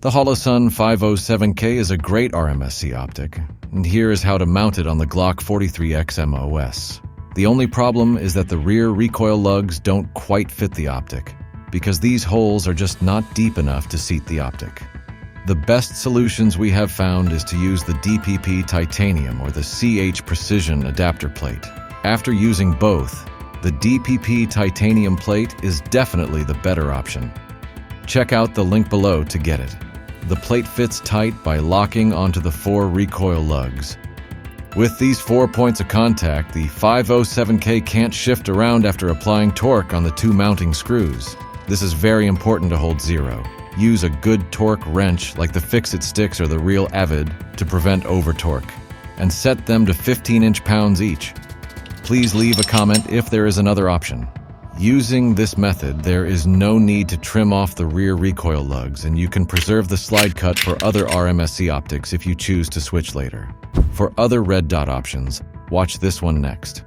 The Holosun 507K is a great RMSC optic, and here is how to mount it on the Glock 43X MOS. The only problem is that the rear recoil lugs don't quite fit the optic, because these holes are just not deep enough to seat the optic. The best solutions we have found is to use the DPP titanium or the CH precision adapter plate. After using both, the DPP titanium plate is definitely the better option. Check out the link below to get it. The plate fits tight by locking onto the 4 recoil lugs. With these 4 points of contact, the 507K can't shift around after applying torque on the 2 mounting screws. This is very important to hold zero. Use a good torque wrench like the Fix-It sticks or the Real Avid to prevent over-torque, and set them to 15-inch pounds each. Please leave a comment if there is another option. Using this method, there is no need to trim off the rear recoil lugs, and you can preserve the slide cut for other RMSC optics if you choose to switch later. For other red dot options, watch this one next.